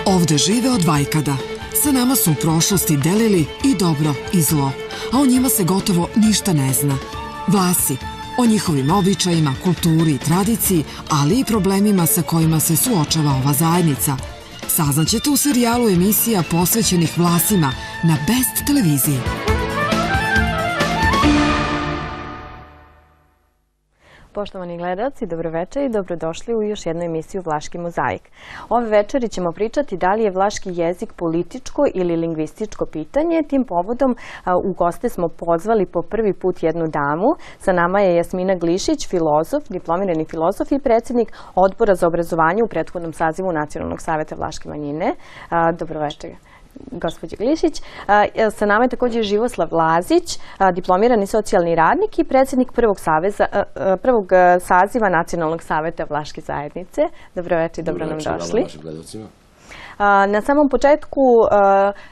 Ovde žive od vajkada. Sa nama su u prošlosti delili i dobro i zlo, a o njima se gotovo ništa ne zna. Vlasi, o njihovim običajima, kulturi i tradiciji, ali i problemima sa kojima se suočava ova zajednica. Saznaćete u serijalu emisija posvećenih Vlasima na Best televiziji. Poštovani gledalci, dobroveče i dobrodošli u još jednu emisiju Vlaški mozaik. Ove večeri ćemo pričati da li je vlaški jezik političko ili lingvističko pitanje. Tim povodom u goste smo pozvali po prvi put jednu damu. Sa nama je Jasmina Glišić, filozof, diplomirani filozof i predsjednik Odbora za obrazovanje u prethodnom sazivu Nacionalnog saveta vlaške manjine. Dobroveče, gospođo Glišić. Sa nama je također Živoslav Lazić, diplomirani socijalni radnik i predsjednik prvog saziva Nacionalnog saveta vlaške zajednice. Dobroveče i dobro nam došli. Na samom početku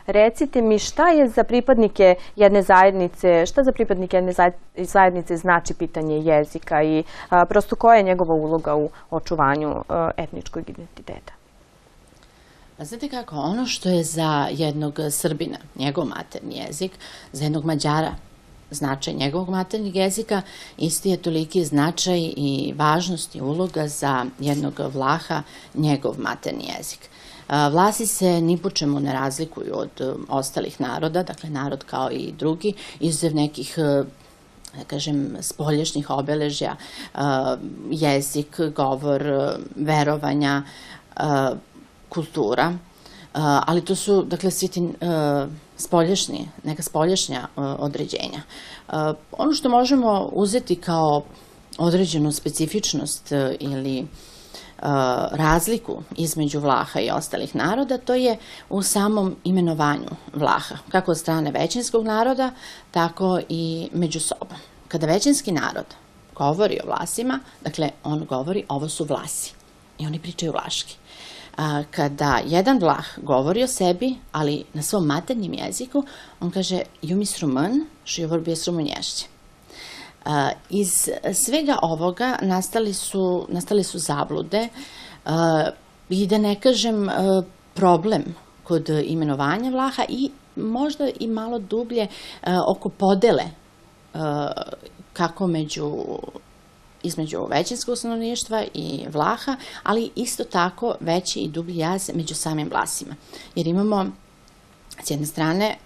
recite mi šta je za pripadnike jedne zajednice, šta za pripadnike jedne zajednice znači pitanje jezika i prosto koja je njegova uloga u očuvanju etničkog identiteta? Znate kako, ono što je za jednog Srbina, njegov maternji jezik, za jednog Mađara značaj njegovog maternjeg jezika, isti je toliki značaj i važnost i uloga za jednog Vlaha, njegov maternji jezik. Vlasi se ni po čemu ne razlikuju od ostalih naroda, dakle narod kao i drugi, izuzev nekih, da kažem, spoljašnjih obeležja, jezik, govor, verovanja, kultura, ali to su, dakle, svi ti neka spoljašnja određenja. Ono što možemo uzeti kao određenu specifičnost ili razliku između Vlaha i ostalih naroda, to je u samom imenovanju Vlaha, kako od strane većinskog naroda, tako i među sobom. Kada većinski narod govori o Vlasima, dakle, on govori ovo su Vlasi i oni pričaju vlaški. Kada jedan Vlah govori o sebi, ali na svom maternjem jeziku, on kaže jumis rumen, și eu vorbesc românește. Iz svega ovoga nastale su zablude i da ne kažem problem kod imenovanja Vlaha i možda i malo dublje oko podele kako između većinskog stanovništva i Vlaha, ali isto tako veći i dublji jaz među samim Vlasima. Jer imamo s jedne strane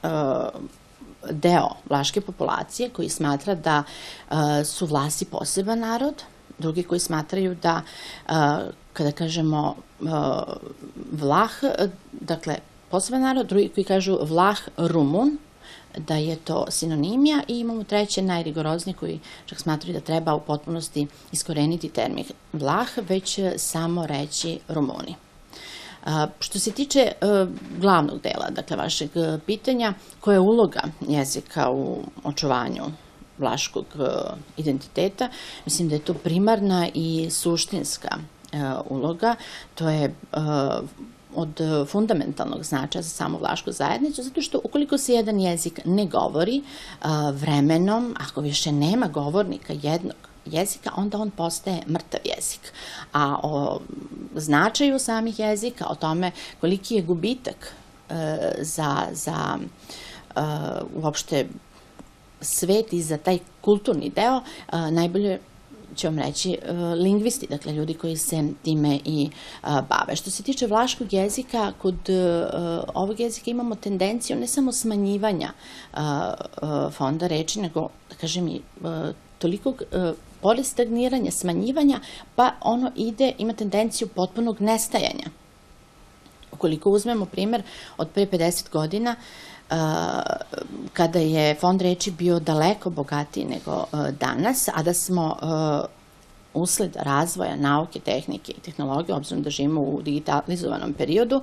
deo vlaške populacije koji smatra da su Vlasi poseban narod, drugi koji smatraju da, kada kažemo Vlah, dakle poseban narod, drugi koji kažu Vlah Rumun, da je to sinonimija i imamo treće najrigoroznije koji čak smatraju da treba u potpunosti iskoreniti termin Vlah, već samo reći Rumuni. Što se tiče glavnog dela, dakle, vašeg pitanja, koja je uloga jezika u očuvanju vlaškog identiteta, mislim da je to primarna i suštinska uloga, to je od fundamentalnog značaja za samu vlašku zajednicu, zato što ukoliko se jedan jezik ne govori vremenom, ako više nema govornika jednog jezika, onda on postaje mrtav jezik. A o značaju samih jezika, o tome koliki je gubitak za uopšte svet i za taj kulturni deo, najbolje ću vam reći lingvisti, dakle ljudi koji se time i bave. Što se tiče vlaškog jezika, kod ovog jezika imamo tendenciju ne samo smanjivanja fonda reči, nego, da kažem, i tolikog pored stagniranja, smanjivanja, pa ono ima tendenciju potpunog nestajanja. Ukoliko uzmemo primer od pre 50 godina, kada je fond reči bio daleko bogatiji nego danas, a da smo usled razvoja nauke, tehnike i tehnologije, obzirom da živimo u digitalizovanom periodu,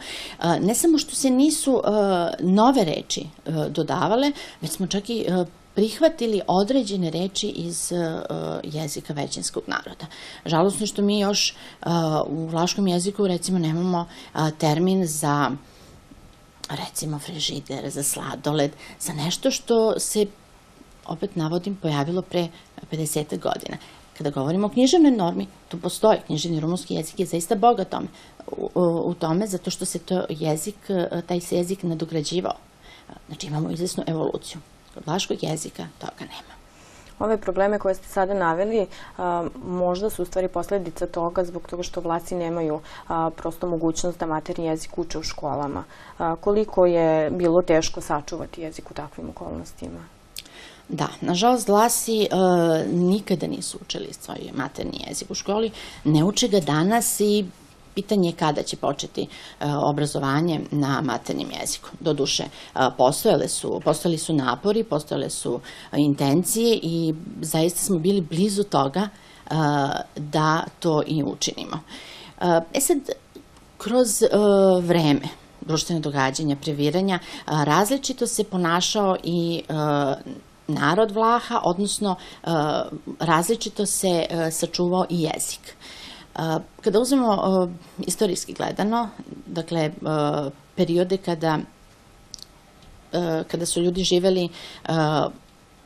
ne samo što se nisu nove reči dodavale, već smo čak i prihvatili određene reči iz jezika većinskog naroda. Žalosno što mi još u vlaškom jeziku, recimo, nemamo termin za, recimo, frižider, za sladoled, za nešto što se, opet navodim, pojavilo pre 50 godina. Kada govorimo o književnoj normi, tu postoji. Književni rumunski jezik je zaista bogat u tome, zato što se taj se jezik nadograđivao. Znači imamo izvesnu evoluciju. Kod vlaškog jezika toga nema. Ove probleme koje ste sada naveli možda su u stvari posledica toga zbog toga što Vlasi nemaju prosto mogućnost da maternji jezik uče u školama. Koliko je bilo teško sačuvati jezik u takvim okolnostima? Da, nažalost, Vlasi nikada nisu učili svoj maternji jezik u školi. Ne uče ga danas i pitanje je kada će početi obrazovanje na maternjem jeziku. Doduše, postojali su napori, postojale su intencije i zaista smo bili blizu toga da to i učinimo. Sad, kroz vreme, društvene događanja, previranja, različito se ponašao i narod Vlaha, odnosno različito se sačuvao i jezik. Kada uzmemo istorijski gledano, dakle, periode kada su ljudi živeli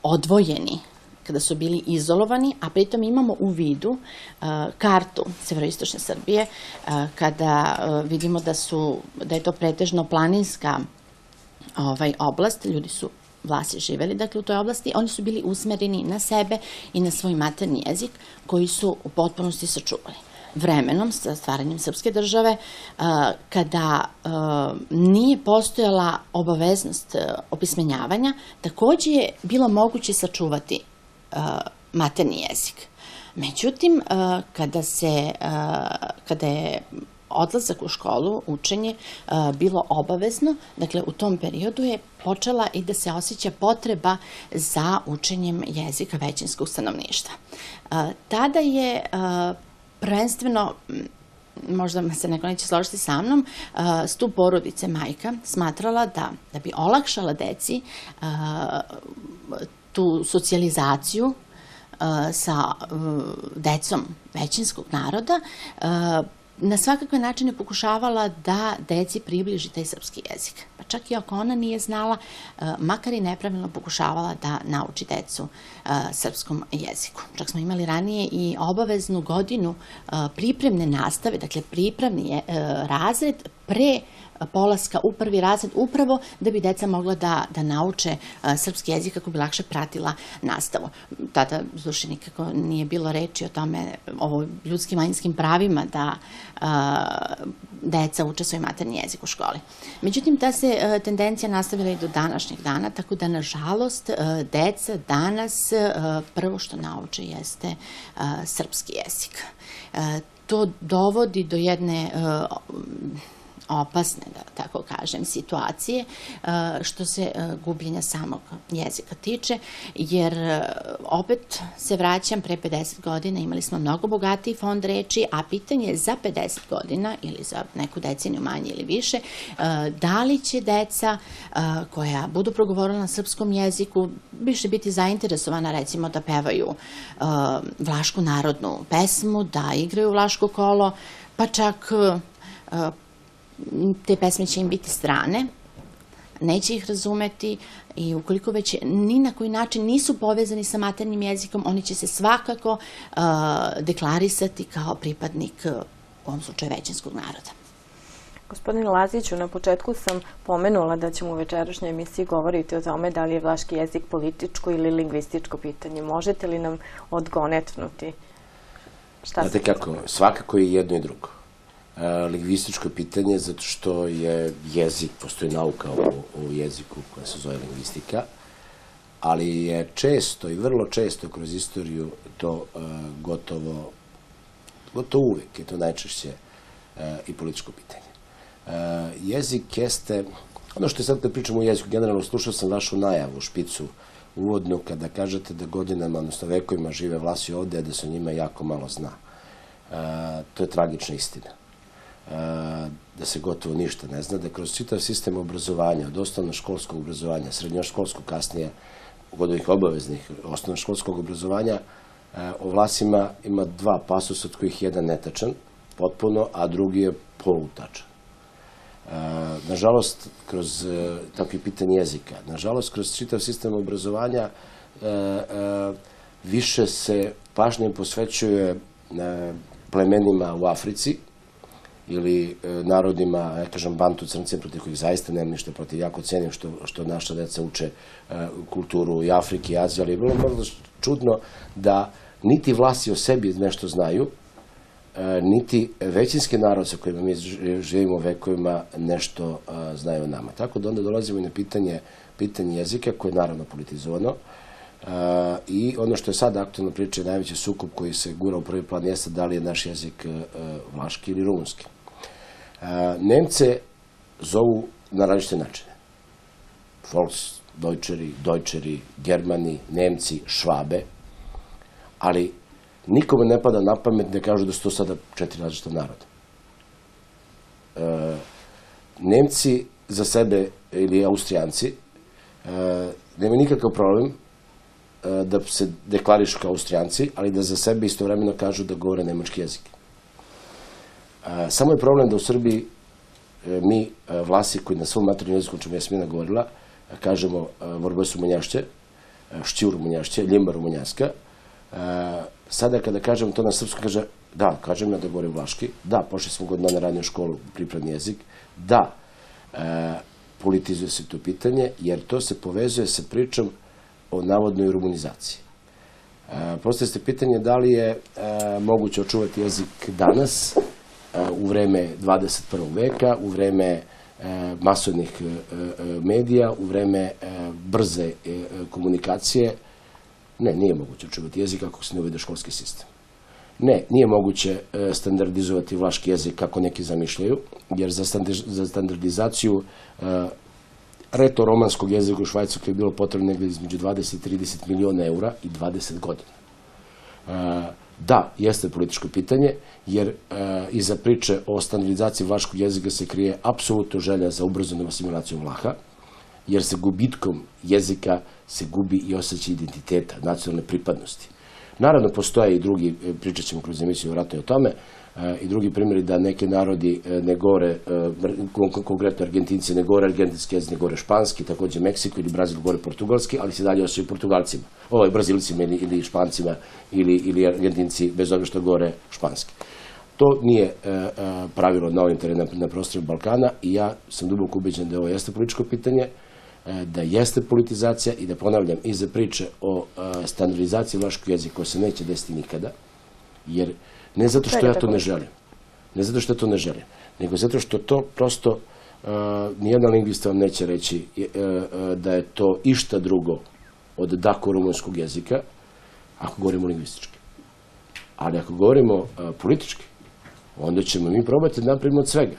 odvojeni, kada su bili izolovani, a pritom imamo u vidu kartu severoistočne Srbije, kada vidimo da je to pretežno planinska oblast, ljudi su Vlasi živeli, dakle, u toj oblasti, oni su bili usmereni na sebe i na svoj maternji jezik, koji su u potpunosti sačuvali. Vremenom, sa stvaranjem srpske države, kada nije postojala obaveznost opismenjavanja, takođe je bilo moguće sačuvati maternji jezik. Međutim, kada je odlazak u školu, učenje, bilo obavezno, dakle, u tom periodu je počela i da se osjeća potreba za učenjem jezika većinskog stanovništva. Tada je prvenstveno, možda se neko neće složiti sa mnom, stup porodice majka smatrala da bi olakšala deci tu socijalizaciju sa decom većinskog naroda, na svakakve načine pokušavala da deci približi taj srpski jezik. Pa čak i ako ona nije znala, makar i nepravilno pokušavala da nauči decu srpskom jeziku. Čak smo imali ranije i obaveznu godinu pripremne nastave, dakle pripravni razred pre polaska u prvi razred, upravo da bi deca mogla da nauče srpski jezik kako bi lakše pratila nastavu. Tada, zduše, nikako nije bilo reči o tome, o ljudskim manjinskim pravima da deca uče svoj maternji jezik u školi. Međutim, ta se tendencija nastavila i do današnjeg dana, tako da, nažalost, deca danas prvo što nauče jeste srpski jezik. To dovodi do jedne opasne, da tako kažem, situacije što se gubljenja samog jezika tiče, jer opet se vraćam, pre 50 godina imali smo mnogo bogatiji fond reči, a pitanje je za 50 godina ili za neku deceniju manje ili više, da li će deca koja budu progovorila na srpskom jeziku više biti zainteresovana, recimo, da pevaju vlašku narodnu pesmu, da igraju vlaško kolo, pa čak te pesme će im biti strane, neće ih razumeti i ukoliko već ni na koji način nisu povezani sa maternjim jezikom, oni će se svakako deklarisati kao pripadnik, u ovom slučaju, većinskog naroda. Gospodine Laziću, na početku sam pomenula da ćemo u večerašnjoj emisiji govoriti o tome da li je vlaški jezik političko ili lingvističko pitanje. Možete li nam odgonetnuti? Znate kako, svakako je jedno i drugo. Lingvističko pitanje, zato što je jezik, postoji nauka o jeziku koja se zove lingvistika, ali je često i vrlo često kroz istoriju to gotovo uvek je to najčešće i političko pitanje. Jezik jeste, ono što je sad kad pričamo o jeziku, generalno slušao sam vašu najavu, špicu uvodnu, kada kažete da godinama, odnosno vekovima žive Vlasi ovde, a da se o njima jako malo zna. To je tragična istina. Da se gotovo ništa ne zna, da kroz čitav sistem obrazovanja, od osnovnoškolskog obrazovanja, srednjoškolskog, kasnije od ovih obaveznih osnovnoškolskog obrazovanja, o Vlasima ima dva pasusa, od kojih jedan netačan, potpuno, a drugi je polutačan. Nažalost, kroz takvi pitanje jezika, nažalost, kroz čitav sistem obrazovanja više se pažnje posvećuje plemenima u Africi ili narodima, ja kažem Bantu, Crnce, protiv kojih zaista nemam ništa protiv, jako cenim što naša deca uče kulturu i Afrike i Azije, ali je vrlo čudno da niti Vlasi o sebi nešto znaju, niti većinski narod sa kojima mi živimo vekovima nešto znaju o nama. Tako da onda dolazimo i na pitanje jezika, koje je naravno politizovano, i ono što je sad aktualna priča je najveći sukob koji se gura u prvi plan jeste da li je naš jezik vlaški ili rumunski. Nemce zovu na različite načine. Volksdeutscheri, Deutscheri, Germani, Nemci, Švabe, ali nikome ne pada na pamet da kažu da su to sada 4 različita naroda. Nemci za sebe ili Austrijanci nemaju nikakav problem da se deklarišu kao Austrijanci, ali da za sebe istovremeno kažu da govore nemački jezik. Samo je problem da u Srbiji mi, Vlasi, koji na svom maternjem jeziku, o čemu je Jasmina govorila, kažemo Vorbos rumunjašće, Šćur rumunjašće, Ljimba rumunjaska. Sada kada kažem to na srpskom, kaže, da, kažem ja da govorim vlaški, da, pošli smo godina na radnju školu, pripravni jezik, da, politizuje se to pitanje, jer to se povezuje sa pričom o navodnoj rumunizaciji. Postavili ste pitanje da li je moguće očuvati jezik danas, u vreme 21. veka, u vreme masovnih medija, u vreme brze komunikacije. Ne, nije moguće očuvati jezik ako se ne uvede školski sistem. Ne, nije moguće standardizovati vlaški jezik kako neki zamišljaju, jer za standardizaciju reto-romanskog jezika u Švajcarskoj je bilo potrebno negdje između 20 i 30 miliona eura i 20 godina. Da, jeste političko pitanje, jer iza priče o standardizaciji vlaškog jezika se krije apsolutno želja za ubrzanom asimilacijom Vlaha, jer se gubitkom jezika se gubi i osjećaj identiteta, nacionalne pripadnosti. Naravno, postoje i drugi, pričat ćemo kroz emisiju vjerojatno o tome, i drugi primjeri da neki narodi ne govore, konkretno Argentinci ne govore argentinski jezik, ne govore španski, također Meksiko ili Brazil govore portugalski, ali se dalje osjećaju Portugalcima, Brazilcima ili Špancima ili Argentinci bez obzira što govore španski. To nije pravilo na ovim terenima na prostoru Balkana i ja sam duboko ubeđen da ovo jeste političko pitanje, da jeste politizacija i da ponavljam iza priče o standardizaciji vlaškog jezika koja se neće desiti nikada, jer ne zato što ja to ne želim, nego zato što to prosto nijedan lingvista vam neće reći da je to išta drugo od dako-rumunskog jezika, ako govorimo lingvistički. Ali ako govorimo politički, onda ćemo mi probati da napravimo od svega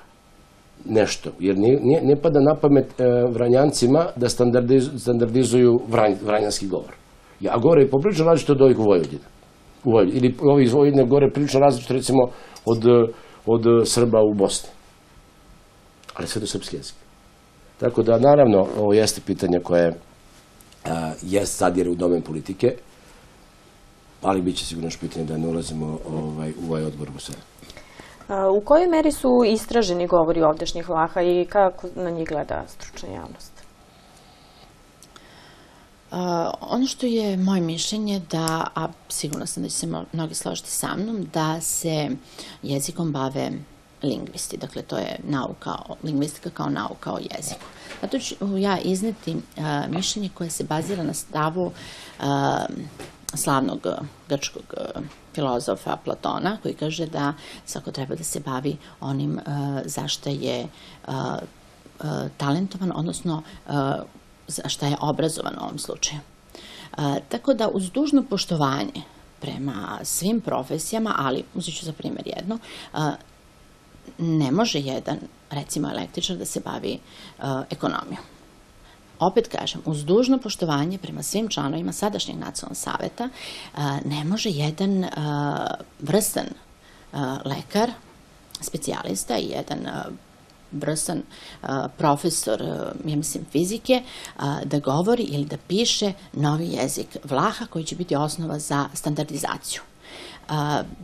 nešto, jer ne pada na pamet Vranjancima da standardizuju vranjanski govor. A govore i poprilično različito od ovih u Vojvodina. Ili ovi iz Vojvodine govore prilično različito, recimo, od Srba u Bosni. Ali sve to srpski jezik. Tako da, naravno, ovo jeste pitanje koje jest zadire u domen politike, ali bit će sigurno još pitanje da ne ulazimo u ovaj odbor u sve. U kojoj meri su istraženi govori ovdašnjih Vlaha i kako na njih gleda stručna javnost? Ono što je moje mišljenje da, a sigurno sam da će se mnogi složiti sa mnom, da se jezikom bave lingvisti. Dakle, to je lingvistika kao nauka o jeziku. Zato ću ja izneti mišljenje koje se bazira na stavu slavnog grčkog filozofa Platona, koji kaže da svako treba da se bavi onim za šta je talentovan, odnosno za šta je obrazovan u ovom slučaju. Tako da uz dužno poštovanje prema svim profesijama, ali uzet ću za primjer jedno, ne može jedan, recimo električar, da se bavi ekonomijom. Opet kažem, uz dužno poštovanje prema svim članovima sadašnjeg nacionalnog saveta, ne može jedan vrstan lekar, specijalista i jedan vrstan profesor, ja mislim, fizike, da govori ili da piše novi jezik Vlaha koji će biti osnova za standardizaciju.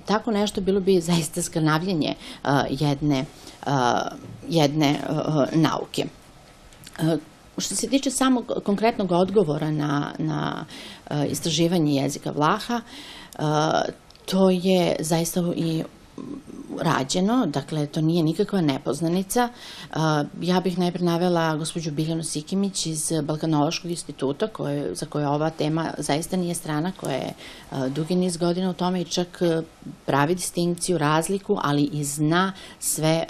Tako nešto bilo bi zaista skrnavljenje jedne nauke. Što se tiče samog konkretnog odgovora na istraživanje jezika Vlaha, to je zaista i rađeno, dakle, to nije nikakva nepoznanica. Ja bih najprej navela gospođu Biljanu Sikimić iz Balkanološkog instituta, za koje ova tema zaista nije strana, koja je dugi niz godina u tome i čak pravi distinkciju, razliku, ali i zna sve,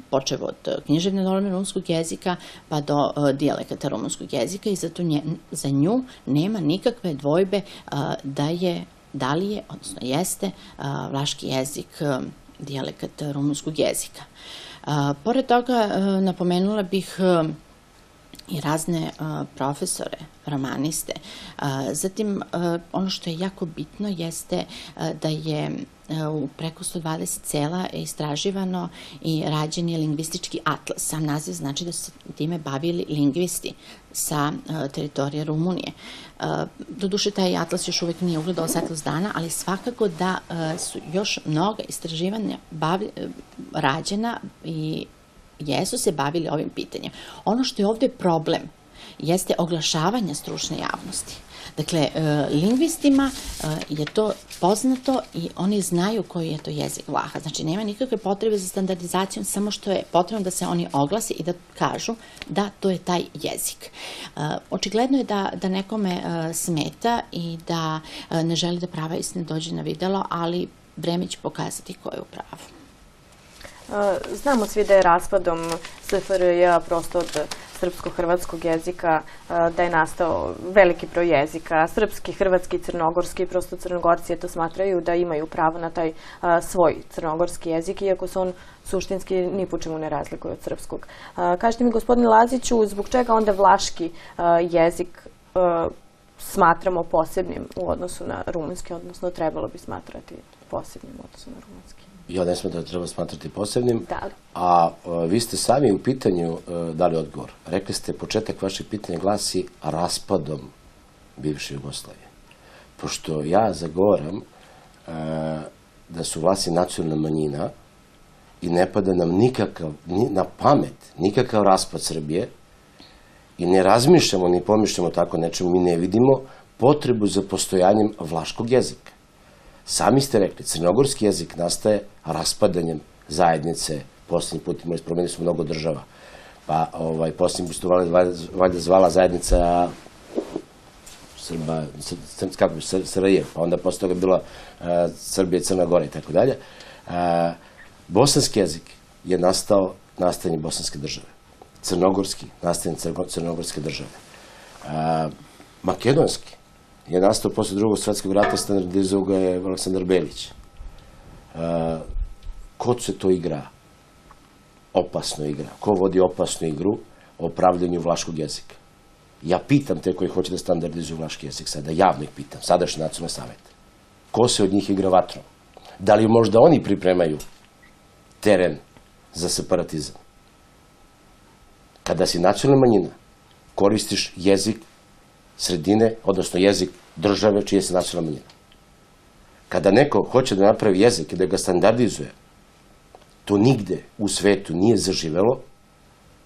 počev od književne norme rumunskog jezika pa do dijalekata rumunskog jezika, i zato za nju nema nikakve dvojbe da li je, odnosno jeste, vlaški jezik dijalekat rumunskog jezika. Pored toga, napomenula bih i razne profesore, romaniste. Zatim, ono što je jako bitno jeste da je u preko 120 sela istraživano i rađen je lingvistički atlas. Sam naziv znači da su time bavili lingvisti sa teritorije Rumunije. Doduše, taj atlas još uvek nije ugledao svetlost dana, ali svakako da su još mnoga istraživanja rađena i jesu se bavili ovim pitanjem. Ono što je ovde problem jeste oglašavanje stručne javnosti. Dakle, lingvistima je to poznato i oni znaju koji je to jezik Vlaha. Znači, nema nikakve potrebe za standardizacijom, samo što je potrebno da se oni oglasi i da kažu da to je taj jezik. Očigledno je da nekome smeta i da ne želi da prava istina dođe na videlo, ali vreme će pokazati ko je u pravu. Znamo svi da je raspadom SFRJ prosto od srpsko-hrvatskog jezika, da je nastao veliki broj jezika, srpski, hrvatski, crnogorski, prosto Crnogorci to smatraju da imaju pravo na taj svoj crnogorski jezik, iako se on suštinski ni po čemu ne razlikuje od srpskog. Kažete mi, gospodine Laziću, zbog čega onda vlaški jezik smatramo posebnim u odnosu na rumunski, odnosno trebalo bi smatrati posebnim u odnosu na rumunski? Ja ne smatram da treba smatrati posebnim, a vi ste sami u pitanju dali odgovor. Rekli ste, početak vašeg pitanja glasi raspadom bivše Jugoslavije. Pošto ja zagovaram da su Vlasi nacionalna manjina i ne pada nam nikakav, na pamet, nikakav raspad Srbije i ne razmišljamo, ni pomišljamo tako nečemu, mi ne vidimo potrebu za postojanjem vlaškog jezika. Sami ste rekli, crnogorski jezik nastaje raspadanjem zajednice, posljednji put promenili smo mnogo država, pa posljednji put su valjda zvala zajednica Srba, kako SRJ, pa onda posle toga bila Srbija, Crna Gora i tako dalje. Bosanski jezik je nastao nastajanjem bosanske države, crnogorski nastajanjem crnogorske države, makedonski je nastao posle Drugog svetskog rata, standardizovao ga je Aleksandar Belić. Ko se to igra? Opasno igra. Ko vodi opasnu igru o pravljenju vlaškog jezika? Ja pitam te koji hoće da standardizuju vlaški jezik sada, javno ih pitam, sadašnji nacionalni savet. Ko se od njih igra vatrom? Da li možda oni pripremaju teren za separatizam? Kada si nacionalna manjina, koristiš jezik sredine, odnosno jezik države čije se nacionalna manjina. Kada neko hoće da napravi jezik i da ga standardizuje, to nigde u svetu nije zaživelo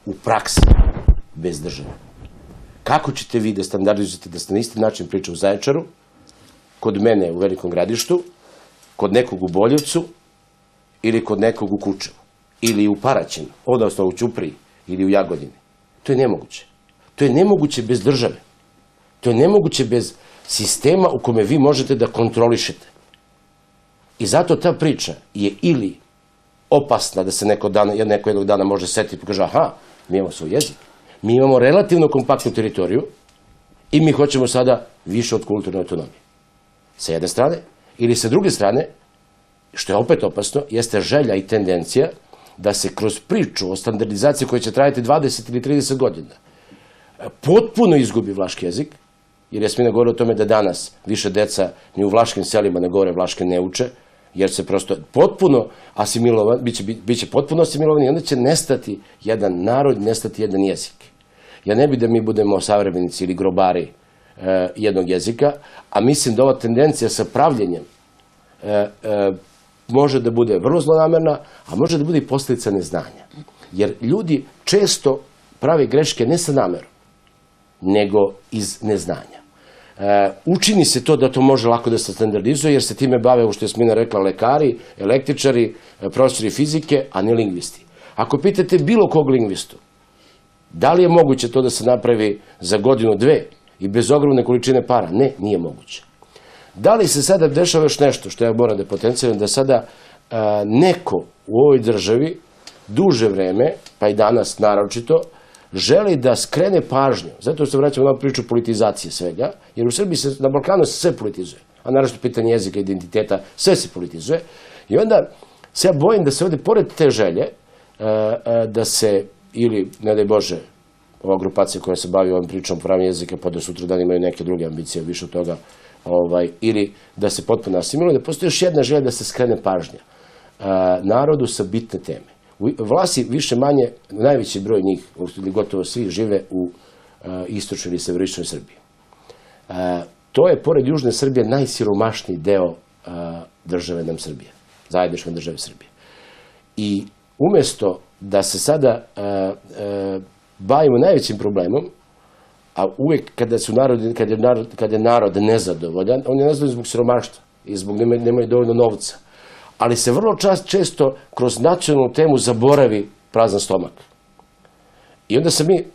u praksi bez države. Kako ćete vi da standardizujete da ste na isti način priča u Zaječaru, kod mene u Velikom Gradištu, kod nekog u Boljevcu ili kod nekog u Kučevu ili u Paraćinu, odnosno u Ćupriji ili u Jagodini? To je nemoguće. To je nemoguće bez države. To je nemoguće bez sistema u kome vi možete da kontrolišete. I zato ta priča je ili opasna da se neko jednog dana može setiti i kaže, aha, mi imamo svoj jezik, mi imamo relativno kompaktnu teritoriju i mi hoćemo sada više od kulturne autonomije. Sa jedne strane, ili sa druge strane, što je opet opasno, jeste želja i tendencija da se kroz priču o standardizaciji koja će trajati 20 ili 30 godina potpuno izgubi vlaški jezik, jer Jasmina govori o tome da danas više deca ni u vlaškim selima ne govore vlaške, ne uče, jer se prosto potpuno asimilovan, biće potpuno asimilovan i onda će nestati jedan narod, nestati jedan jezik. Ja ne bih da mi budemo savremenici ili grobari jednog jezika, a mislim da ova tendencija sa pravljenjem može da bude vrlo zlonamerna, a može da bude i posljedica neznanja. Jer ljudi često prave greške ne sa namerom, nego iz neznanja. Učini se to da to može lako da se standardizuje, jer se time bave, što je Smina rekla, lekari, električari, profesori fizike, a ne lingvisti. Ako pitate bilo kog lingvistu, da li je moguće to da se napravi za godinu, dve i bez ogromne količine para? Ne, nije moguće. Da li se sada dešava još nešto, što ja moram da potenciram, da sada neko u ovoj državi duže vreme, pa i danas naročito, želi da skrene pažnju, zato što se vraćamo na priču politizacije svega, jer u Srbiji na Balkanu se sve politizuje, a naravno pitanje jezika, identiteta, sve se politizuje. I onda se ja bojim da se ovde, pored te želje, da se, ili, ne daj Bože, ova grupacija koja se bavi ovom pričom pravim jezika, pa da sutra dan imaju neke druge ambicije više od toga, ili da se potpuno asimiluje, da postoji još jedna želja da se skrene pažnja narodu sa bitne teme. Vlasi više manje, najveći broj njih, gotovo svi, žive u istočnoj ili severičnoj Srbiji. To je, pored južne Srbije, najsiromašniji deo države nam Srbije, zajedničke države Srbije. I umesto da se sada bavimo najvećim problemom, a uvek kada je narod nezadovoljan, on je nezadovoljan zbog siromaštva i zbog nemaju dovoljno novca. Ali se vrlo često kroz nacionalnu temu zaboravi prazan stomak. I onda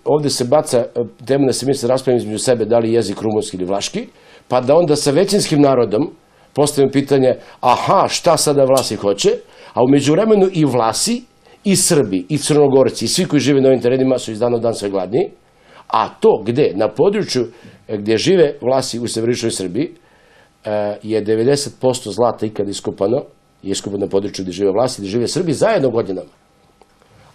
ovde se baca tema da se mi se raspravimo između sebe da li jezik rumunski ili vlaški, pa da onda sa većinskim narodom postavimo pitanje, aha, šta sada Vlasi hoće, a u međuvremenu i Vlasi, i Srbi, i Crnogorci, i svi koji žive na ovim terenima su iz dana u dan sve gladniji, a to gde, na području gde žive Vlasi u severičnoj Srbiji, je 90% zlata ikada iskopano, je iskopano na području gde žive Vlasi, gde žive Srbi zajedno godinama,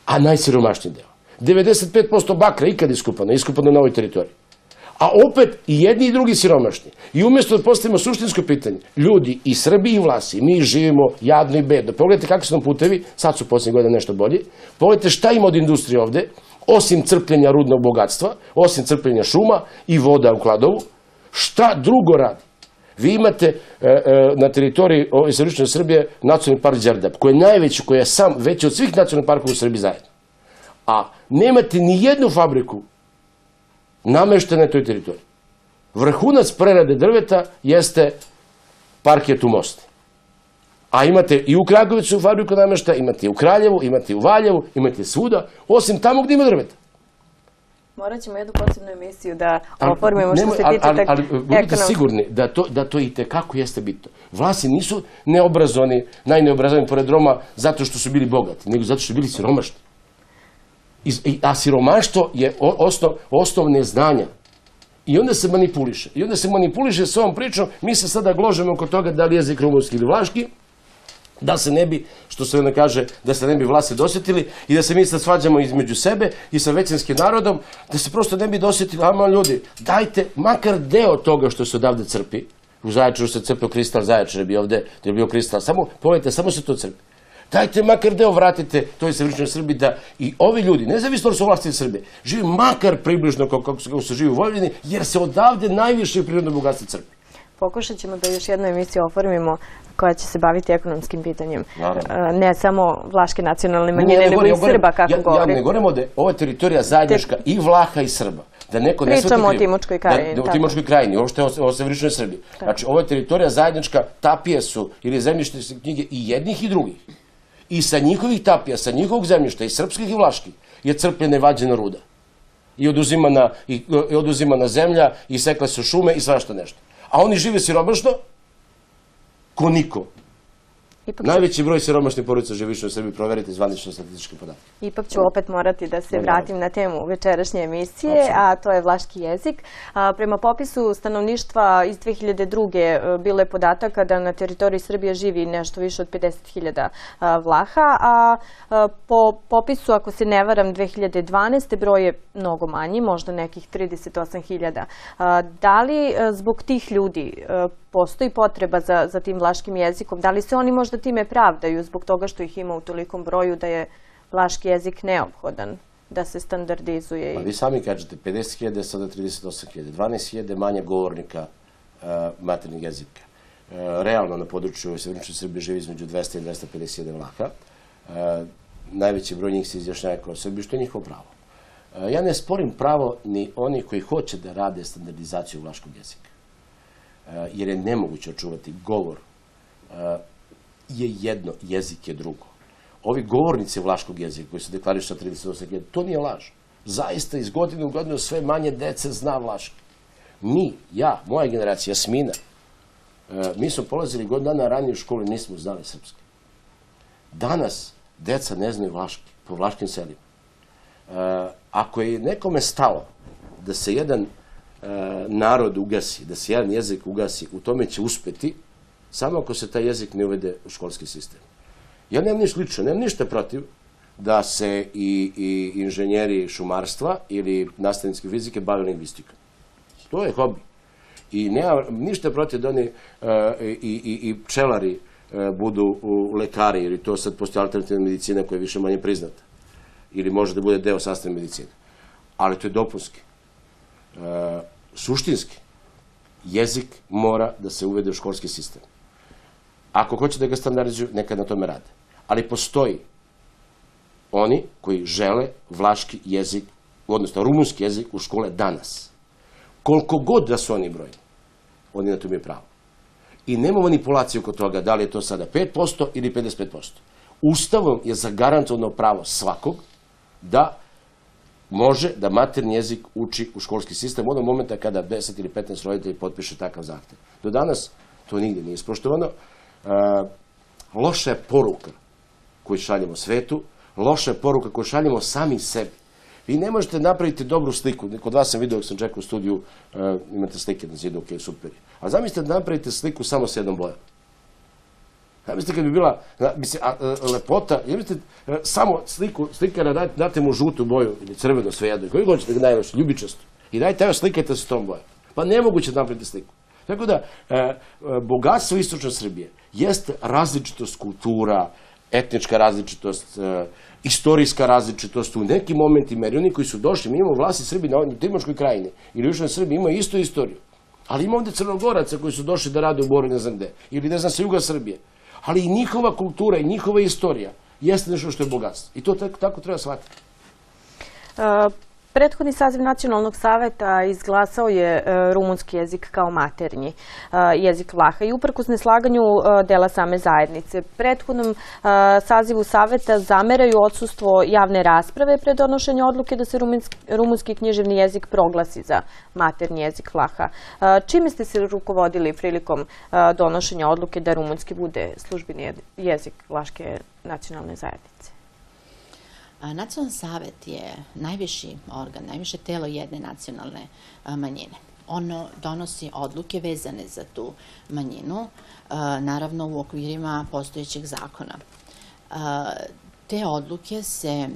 a najsiromašniji deo. 95% bakra ikada iskopano na ovoj teritoriji. A opet i jedni i drugi siromašni. I umjesto da postavimo suštinsko pitanje, ljudi i Srbi i Vlasi, mi živimo jadno i bedno. Pogledajte kakvi su nam putevi, sad su posljednje godine nešto bolji. Pogledajte šta ima od industrije ovde, osim crpljenja rudnog bogatstva, osim crpljenja šuma i voda u Kladovu, šta drugo radi? Vi imate na teritoriji severične Srbije nacionalni park Đerdap, koji je najveći, koji je sam veći od svih nacionalnih parkova u Srbiji zajedno. A nemate ni jednu fabriku nameštene na toj teritoriji. Vrhunac prerade drveta jeste parket u Mosti. A imate i u Kragujevcu fabriku namešta, imate i u Kraljevu, imate i u Valjevu, imate svuda, osim tamo gde ima drveta. Morat ćemo jednu posebnu emisiju da oformimo što se tiče ekonomske. Ali budite sigurni da to i tekako jeste bitno. Vlasi nisu neobrazovani, najneobrazovani pored Roma zato što su bili bogati, nego zato što su bili siromašni. A siromaštvo je osnov neznanja. I onda se manipuliše. I onda se manipuliše s ovom pričom, mi se sada gložemo oko toga da li jezik rumunski ili vlaški, da se ne bi, što se onda kaže, da se ne bi Vlasi dosjetili i da se mi sad svađamo između sebe i sa većinskim narodom, da se prosto ne bi dosjetili, ama ljudi, dajte makar deo toga što se odavde crpi. U Zaječaru se crpio kristal Zaječar, da je bio kristal. Pogledajte, samo se to crpi. Dajte makar deo vratite toj severičnoj Srbiji da i ovi ljudi, nezavisno da su vlasti Srbije, živi makar približno kako se živi u Vojvodini, jer se odavde najviše prirodno bogatstvo crpi. Pokušat ćemo da još jednu emisiju oformimo koja će se baviti ekonomskim pitanjem. Ne samo vlaške nacionalne manjine, nego i Srba, kako govori. Ja ne govorim ovde, ovo je teritorija zajednička i Vlaha i Srba. Pričamo o Timočkoj krajini. O Timočkoj krajini, uopšte o severičnoj Srbiji. Znači, ovo je teritorija zajednička, tapije su ili zemljište knjige i jednih i drugih. I sa njihovih tapija, sa njihovog zemljišta, i srpskih i vlaških, je crpljena i vađena ruda. I oduzimana zemlja, i sekle su šume i svašta nešto. A oni žive siromašno, ko niko. Najveći broj siromašnih porodica živi u Srbiji, proverite zvanično statističke podatke. Ipak ću opet morati da se vratim na temu večerašnje emisije, a to je vlaški jezik. Prema popisu stanovništva iz 2002. bilo je podataka da na teritoriji Srbije živi nešto više od 50.000 Vlaha, a po popisu, ako se ne varam, 2012. broj je mnogo manji, možda nekih 38.000. Da li zbog tih ljudi postoji potreba za tim vlaškim jezikom? Da li se oni možda time pravdaju zbog toga što ih ima u tolikom broju da je vlaški jezik neophodan da se standardizuje? Vi sami kažete 50.000, sada 38.000, 12.000 manje govornika maternjeg jezika. Realno na području severične Srbije živi između 200 i 250.000 Vlaha. Najveći broj njih se izjašnjava kao Srbi, što je njihovo pravo. Ja ne sporim pravo ni oni koji hoće da rade standardizaciju vlaškog jezika. Jer je nemoguće očuvati govor. Je jedno, jezik je drugo. Ovi govornici vlaškog jezika koji se deklarišu sa 38.000, to nije laž. Zaista iz godine u godinu sve manje dece zna vlaški. Mi, ja, moja generacija, Jasmina, mi smo polazili godinu dana ranije u školi, nismo znali srpski. Danas deca ne znaju vlaški, po vlaškim selima. Ako je nekome stalo da se jedan narod ugasi, da se jedan jezik ugasi, u tome će uspeti samo ako se taj jezik ne uvede u školski sistem. Ja nemam ništa lično, nemam ništa protiv da se i inženjeri šumarstva ili nastavnici fizike bave lingvistikom. To je hobi. I nemam ništa protiv da oni i pčelari budu lekari, ili to sad postoji alternativna medicina koja je više manje priznata. Ili može da bude deo sastavne medicine. Ali to je dopunski. Suštinski, jezik mora da se uvede u školski sistem. Ako hoće da ga standardizuju, neka na tome rade. Ali postoji oni koji žele vlaški jezik, odnosno rumunski jezik u škole danas. Koliko god da su oni brojni, oni na to imaju pravo. I nema manipulacije oko toga da li je to sada 5% ili 55%. Ustavom je zagarantovano pravo svakog da može da maternji jezik uči u školski sistem od momenta kada 10 ili 15 roditelji potpiše takav zahtev. Do danas to nigde nije ispoštovano. Loša je poruka koju šaljemo svetu, loša je poruka koju šaljemo sami sebi. Vi ne možete napraviti dobru sliku. Kod vas sam vidio, dok sam čekao u studiju, imate slike na zidu, ok, super. A zamislite da napravite sliku samo s jednom bojom. Zamislite kad bi bila lepota, zamislite samo slikara, date mu žutu boju ili crveno, sve jedno, koji hoćete ga najloši, ljubičasto. I dajte, evo slikajte se s tom bojom. Pa nemoguće da napravite sliku. Tako da, bogatstvo istočne Srbije jeste različitost kultura, etnička različitost, istorijska različitost u nekim momentima, jer oni koji su došli, mi imamo vlasti Srbije na Timočkoj krajini ili Južnoj Srbiji, imaju istu istoriju. Ali ima ovde Crnogoraca koji su došli da rade u Boru, ne znam gde, ili ne znam sa juga Srbije. Ali i njihova kultura i njihova istorija jeste nešto što je bogatstvo. I to tako treba shvatiti. Prethodni saziv Nacionalnog saveta izglasao je rumunski jezik kao maternji jezik Vlaha i uprkos neslaganju dela same zajednice. Prethodnom sazivu saveta zameraju odsustvo javne rasprave pre donošenja odluke da se rumunski književni jezik proglasi za maternji jezik Vlaha. Čime ste se rukovodili prilikom donošenja odluke da rumunski bude službeni jezik Vlaške nacionalne zajednice? Nacionalni savet je najviši organ, najviše telo jedne nacionalne manjine. Ono donosi odluke vezane za tu manjinu, naravno u okvirima postojećeg zakona. Te odluke se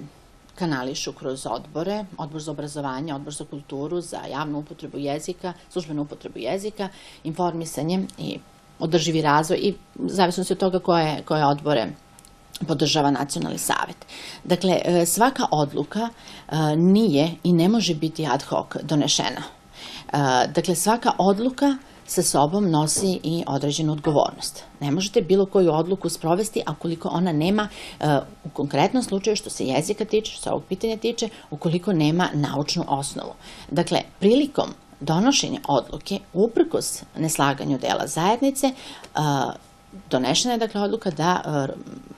kanališu kroz odbore, odbor za obrazovanje, odbor za kulturu, za javnu upotrebu jezika, službenu upotrebu jezika, informisanje i održivi razvoj i zavisno se od toga koje odbore podržava Nacionalni savet. Dakle, svaka odluka nije i ne može biti ad hoc donešena. Dakle, svaka odluka sa sobom nosi i određenu odgovornost. Ne možete bilo koju odluku sprovesti, a ukoliko ona nema, u konkretnom slučaju što se jezika tiče, što se ovog pitanja tiče, ukoliko nema naučnu osnovu. Dakle, prilikom donošenja odluke, uprkos neslaganju dela zajednice, donešena je dakle odluka da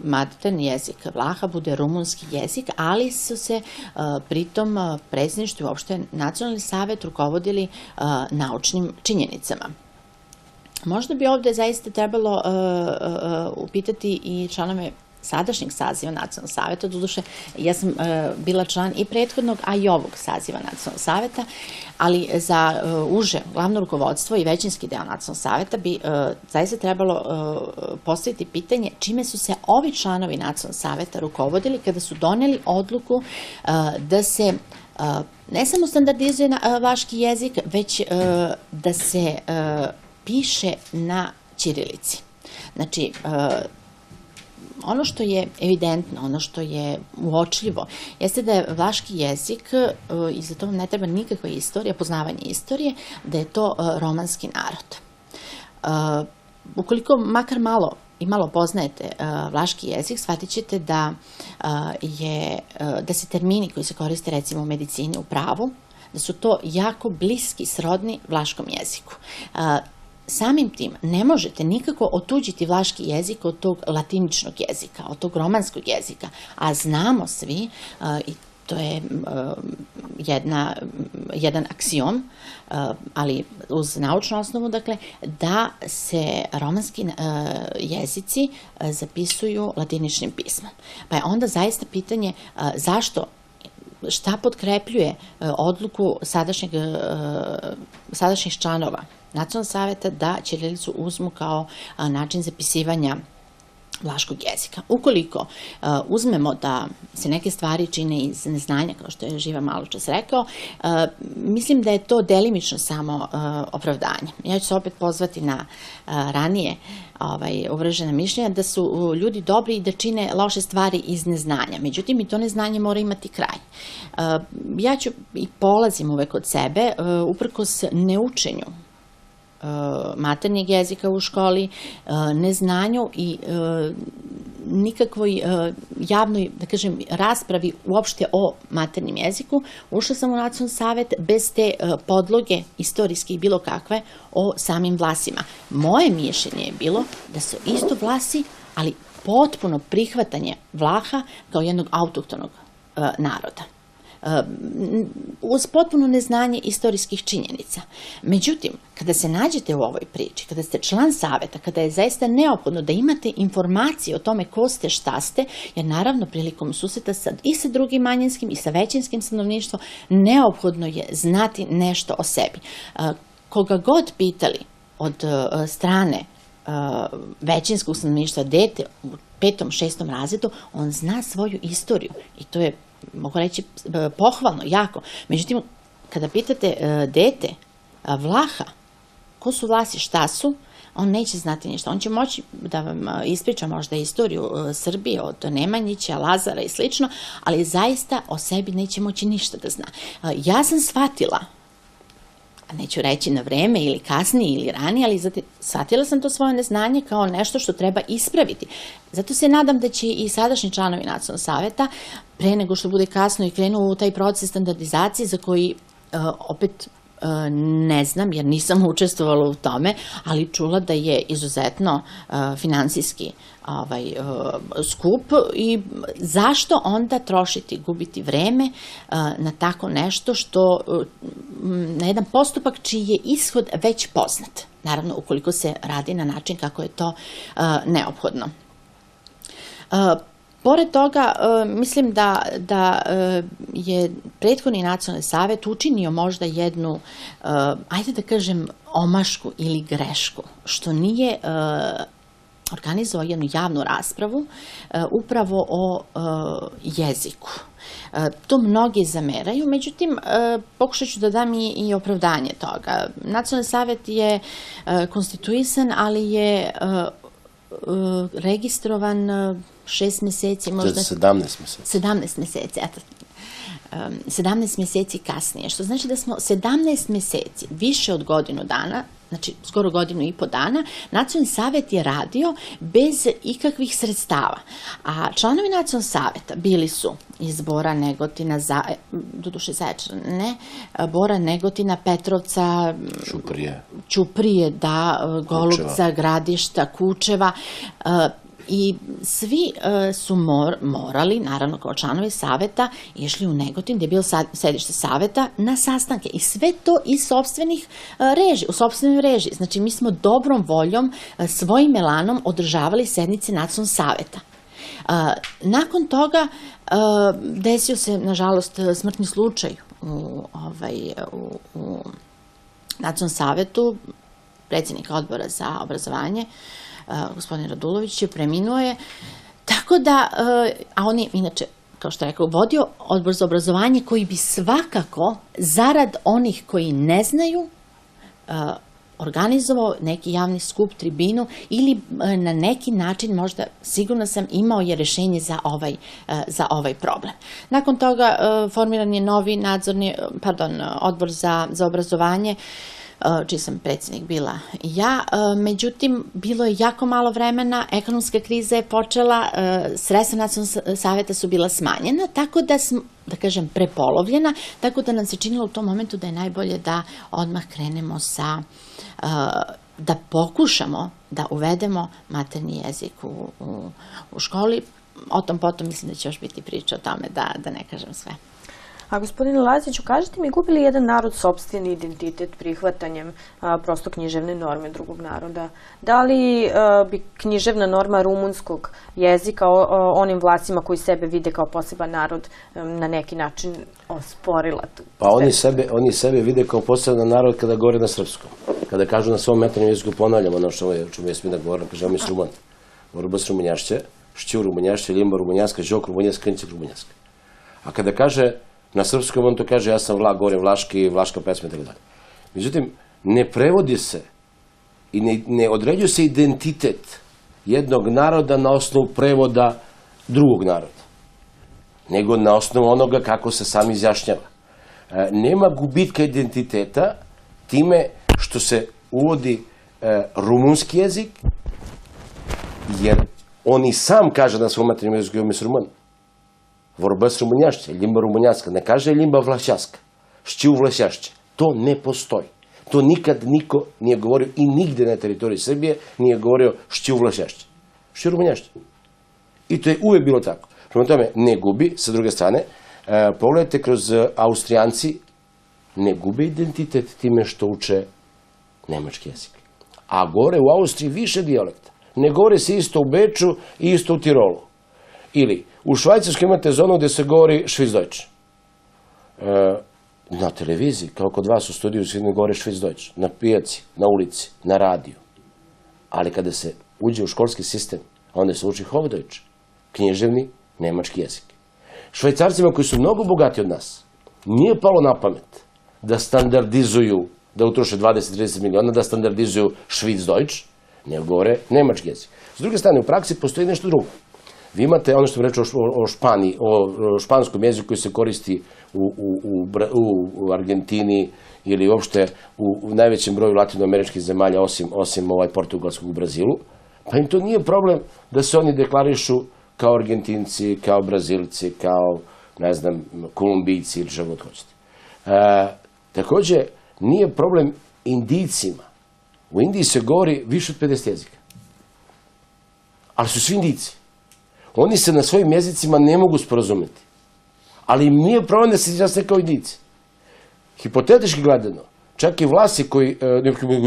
maternji jezik Vlaha bude rumunski jezik, ali su se pritom predsjedništvo i uopšte Nacionalni savet rukovodili naučnim činjenicama. Možda bi ovde zaista trebalo upitati i članove sadašnjeg saziva Nacionalnog saveta, doduše ja sam bila član i prethodnog, a i ovog saziva Nacionalnog saveta, ali za uže glavno rukovodstvo i većinski deo Nacionalnog saveta bi zaista trebalo postaviti pitanje čime su se ovi članovi Nacionalnog saveta rukovodili kada su doneli odluku da se ne samo standardizuje vlaški jezik, već da se piše na ćirilici. Znači, ono što je evidentno, ono što je uočljivo, jeste da je vlaški jezik, i za to vam ne treba nikakva istorija, poznavanje istorije, da je to romanski narod. Ukoliko makar malo imalo poznajete vlaški jezik, shvatit ćete da se termini koji se koriste recimo u medicini, u pravu, da su to jako bliski, srodni vlaškom jeziku. Samim tim ne možete nikako otuđiti vlaški jezik od tog latiničnog jezika, od tog romanskog jezika, a znamo svi, i to je jedan aksiom, ali uz naučnu osnovu, dakle, da se romanski jezici zapisuju latiničnim pismom. Pa je onda zaista pitanje šta potkrepljuje odluku sadašnjih članova Nacionalnog saveta da ćirilicu uzmu kao način zapisivanja vlaškog jezika. Ukoliko uzmemo da se neke stvari čine iz neznanja, kao što je Živa maločas rekao, mislim da je to delimično samo opravdanje. Ja ću se opet pozvati na ranije uvržena mišljenja da su ljudi dobri i da čine loše stvari iz neznanja. Međutim, i to neznanje mora imati kraj. Ja ću i polazim uvek od sebe, uprkos neučenju maternjeg jezika u školi, neznanju i nikakvoj javnoj, da kažem, raspravi uopšte o maternjem jeziku, ušla sam u Nacionalni savet bez te podloge istorijske i bilo kakve o samim Vlasima. Moje mišljenje je bilo da su isto Vlasi, ali potpuno prihvatanje Vlaha kao jednog autohtonog naroda, uz potpuno neznanje istorijskih činjenica. Međutim, kada se nađete u ovoj priči, kada ste član saveta, kada je zaista neophodno da imate informacije o tome ko ste, šta ste, jer naravno prilikom susreta i sa drugim manjinskim i sa većinskim stanovništvom neophodno je znati nešto o sebi. Koga god pitali od strane većinskog stanovništva dete u 5., 6. razredu, on zna svoju istoriju i to je, mogu reći, pohvalno, jako. Međutim, kada pitate dete Vlaha, ko su Vlasi, šta su, on neće znati ništa. On će moći da vam ispriča možda istoriju Srbije od Nemanjića, Lazara i slično, ali zaista o sebi neće moći ništa da zna. Ja sam shvatila, neću reći na vreme ili kasnije ili ranije, ali shvatila sam to svoje neznanje kao nešto što treba ispraviti. Zato se nadam da će i sadašnji članovi Nacionalnog saveta, pre nego što bude kasno i krenuo u taj proces standardizacije za koji opet ne znam, jer nisam učestvovala u tome, ali čula da je izuzetno finansijski skup i zašto onda trošiti, gubiti vreme na tako nešto što, na jedan postupak čiji je ishod već poznat. Naravno, ukoliko se radi na način kako je to neophodno. Pored toga, mislim da je prethodni Nacionalni savet učinio možda jednu, ajde da kažem, omašku ili grešku, što nije organizovao jednu javnu raspravu upravo o jeziku. To mnogi zameraju, međutim, pokušat ću da dam i opravdanje toga. Nacionalni savet je konstituisan, ali je registrovan 6 meseci, možda 17 meseci. 17 meseci, eto. 17 meseci kasnije, što znači da smo 17 meseci, više od godinu dana, znači skoro 1,5 dana, Nacionalni savet je radio bez ikakvih sredstava. A članovi Nacionalnog saveta bili su iz Bora, Negotina, doduše Zaječara, ne, Bora, Negotina, Petrovca, Ćuprije, da, Golubca, Gradišta, Kučeva, i svi su morali, naravno kao članovi saveta, išli u Negotin, gde je bilo sedište saveta, na sastanke. I sve to iz sopstvenih režija, u sopstvenoj režiji. Znači, mi smo dobrom voljom, svojim elanom održavali sednice Nacionalnog saveta. Nakon toga desio se, nažalost, smrtni slučaj u Nacionalnom savetu, predsjednika odbora za obrazovanje, gospodin Radulović je preminuo je, tako da, a on je inače, kao što rekao, vodio odbor za obrazovanje koji bi svakako, zarad onih koji ne znaju, organizovao neki javni skup, tribinu ili na neki način, možda, sigurno sam, imao je rešenje za ovaj problem. Nakon toga formiran je novi odbor za obrazovanje čiji sam predsjednik bila ja. Međutim, bilo je jako malo vremena, ekonomska kriza je počela, sredstva Nacionalnog saveta su bila smanjena, tako da smo, da kažem, prepolovljena, tako da nam se činilo u tom momentu da je najbolje da odmah krenemo sa, da pokušamo da uvedemo maternji jezik u školi. O tom potom mislim da će još biti priča o tome, da ne kažem sve. A gospodine Laziću, kažete mi, gubi li jedan narod sopstveni identitet prihvatanjem prosto književne norme drugog naroda? Da li bi književna norma rumunskog jezika onim Vlasima koji sebe vide kao poseban narod na neki način osporila tu? Pa oni sebe vide kao poseban narod kada govore na srpskom. Kada kažu na svom maternjem jeziku, ponavljam ono što je smijena govorila, kaže mi s Rumun. Vorbas rumunjašće, šću rumunjašće, limba rumunjanska, žok rumunjanska, krenček rumunjanska. A kada kaže na srpskom, on to kaže, ja sam govorim vlaški, vlaška pesma i tako dalje. Međutim, ne prevodi se i ne određuje se identitet jednog naroda na osnovu prevoda drugog naroda, nego na osnovu onoga kako se sam izjašnjava. Nema gubitka identiteta time što se uvodi rumunski jezik, jer on i sam kaže na svom maternjem jeziku mi s Rumun. Vorbas rumunjašće, limba rumunjanska, ne kaže limba vlašćaska, šću vlašćašće. To ne postoji. To nikad niko nije govorio i nigde na teritoriji Srbije nije govorio šću vlašćašće. Šću rumunjašće. I to je uvek bilo tako. Prema tome, ne gubi, sa druge strane, pogledajte kroz Austrijanci, ne gube identitet time što uče nemački jezik. A govore u Austriji više dijalekta. Ne govore se isto u Beču i isto u Tirolu. Ili u Švajcarskoj imate zonu gde se govori Švicdojč. Na televiziji, kao kod vas u studiju, svi ne govore Švicdojč. Na pijaci, na ulici, na radiju. Ali kada se uđe u školski sistem, onda se uči Hochdeutsch, književni nemački jezik. Švajcarcima koji su mnogo bogati od nas, nije palo na pamet da standardizuju, da utroše 20-30 miliona, da standardizuju Švicdojč, ne govore nemački jezik. S druge strane, u praksi postoji nešto drugo. Vi imate ono što sam rečeo o španskom jeziku koji se koristi u Argentini ili uopšte u najvećem broju latinoameričkih zemalja, osim portugalskog u Brazilu, pa im to nije problem da se oni deklarišu kao Argentinci, kao Brazilci, kao, ne znam, Kolumbijci ili što god hoćete. Takođe, nije problem Indijcima. U Indiji se govori više od 50 jezika. Ali su svi Indijci. Oni se na svojim jezicima ne mogu sporazumeti. Ali im nije problem da se izjasne kao Indijci. Hipotetički gledano, čak i Vlasi koji,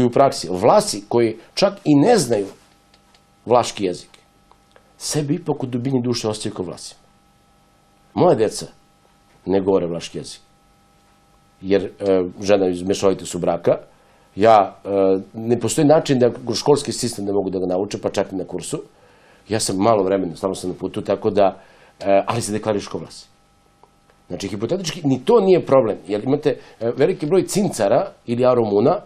u praksi, Vlasi koji čak i ne znaju vlaški jezik, sebe ipak u dubini duše osjećaju kao Vlasima. Moja deca ne govore vlaški jezik. Jer žena iz mešovite su braka, ne postoji način da školski sistem ne mogu da ga nauče, pa čak i na kursu. Ja sam malo vremena, stalno sam na putu, tako da, ali se deklariš kao Vlasi. Znači, hipotetički, ni to nije problem, jer imate veliki broj cincara ili aromuna,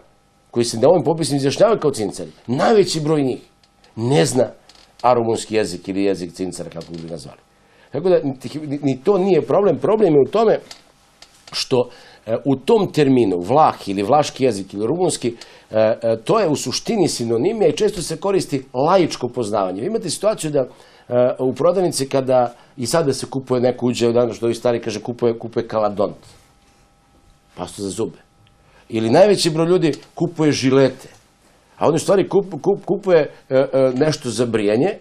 koji se na ovim popisima izjašnjavaju kao cincari. Najveći broj njih ne zna aromunski jezik ili jezik cincara, kako bi nazvali. Tako da, ni to nije problem. Problem je u tome što u tom terminu, vlah ili vlaški jezik ili rumunski, to je u suštini sinonimija i često se koristi laičko poznavanje. Vi imate situaciju da u prodavnici kada i sada se kupuje neko uđe, što ovi stari kaže, kupuje kaladont, pastu za zube. Ili najveći broj ljudi kupuje žilete, a on u stvari kupuje nešto za brijanje,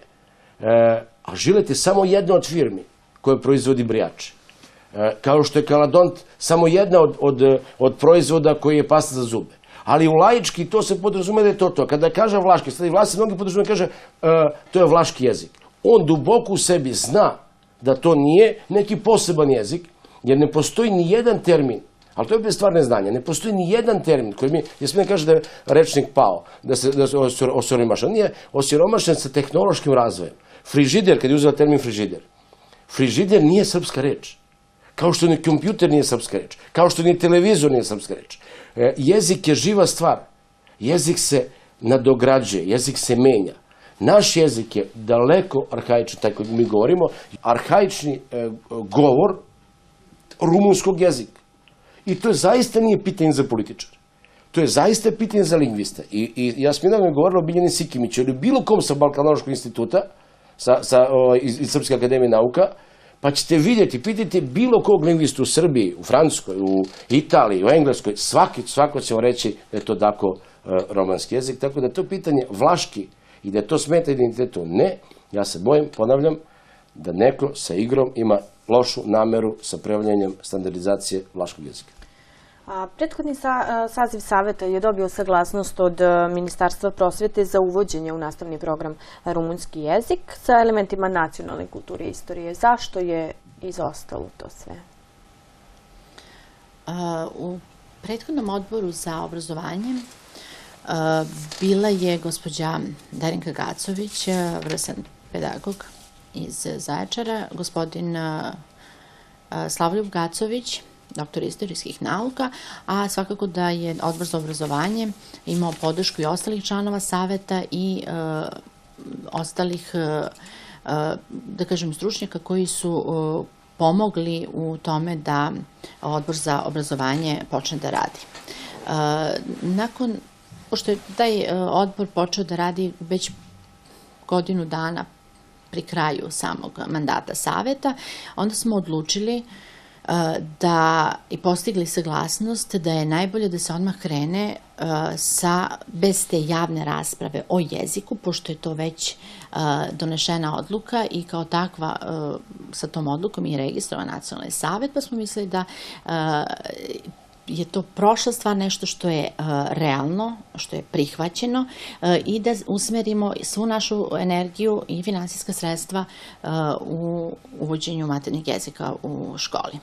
a žilet je samo jedna od firmi koja proizvodi brijače. Kao što je kaladont samo jedna od proizvoda koji je pasta za zube. Ali u laički to se podrazume da je to. Kada kaže vlaški, sad i Vlasi mnogi podrazume kaže to je vlaški jezik. On duboko u sebi zna da to nije neki poseban jezik, jer ne postoji ni jedan termin, ali to je bez stvar neznanja, ne postoji ni jedan termin koji mi, ja smijem kaže da je rečnik pao, da se osiromašen. Nije osiromašen sa tehnološkim razvojem. Frižider, kad je uzela termin frižider nije srpska reč. Kao što ni kompjuter nije srpska reč, kao što ni televizor nije srpska reč. Jezik je živa stvar. Jezik se nadograđuje, jezik se menja. Naš jezik je daleko arhaičan, taj koji mi govorimo, arhaični govor rumunskog jezika. I to zaista nije pitanje za političare. To je zaista pitanje za lingvista. I ja sam nedavno govorila o Biljani Sikimiću ili bilo kom sa Balkanološkog instituta, iz Srpske akademije nauka, pa ćete vidjeti, pitajte bilo kog lingvistu u Srbiji, u Francuskoj, u Italiji, u Engleskoj, svako će vam reći da je to tako romanski jezik, tako da to pitanje vlaški i da to smeta identitetu, ne, ja se bojim, ponavljam, da neko sa igrom ima lošu nameru sa prevaljanjem standardizacije vlaškog jezika. Prethodni saziv saveta je dobio saglasnost od Ministarstva prosvete za uvođenje u nastavni program rumunski jezik sa elementima nacionalne kulture i istorije. Zašto je izostalo to sve? U prethodnom odboru za obrazovanje bila je gospođa Darinka Gacović, vrsan pedagog iz Zaječara, gospodin Slavoljub Gacović, doktor istorijskih nauka, a svakako da je odbor za obrazovanje imao podršku i ostalih članova saveta i ostalih, da kažem, stručnjaka koji su pomogli u tome da odbor za obrazovanje počne da radi. Pošto je taj odbor počeo da radi već godinu dana pri kraju samog mandata saveta, onda smo odlučili i postigli saglasnost da je najbolje da se odmah krene bez te javne rasprave o jeziku, pošto je to već donešena odluka i kao takva sa tom odlukom je registrovan Nacionalni savet, pa smo mislili da je to prošla stvar, nešto što je realno, što je prihvaćeno i da usmerimo svu našu energiju i finansijska sredstva u uvođenju maternjeg jezika u školi.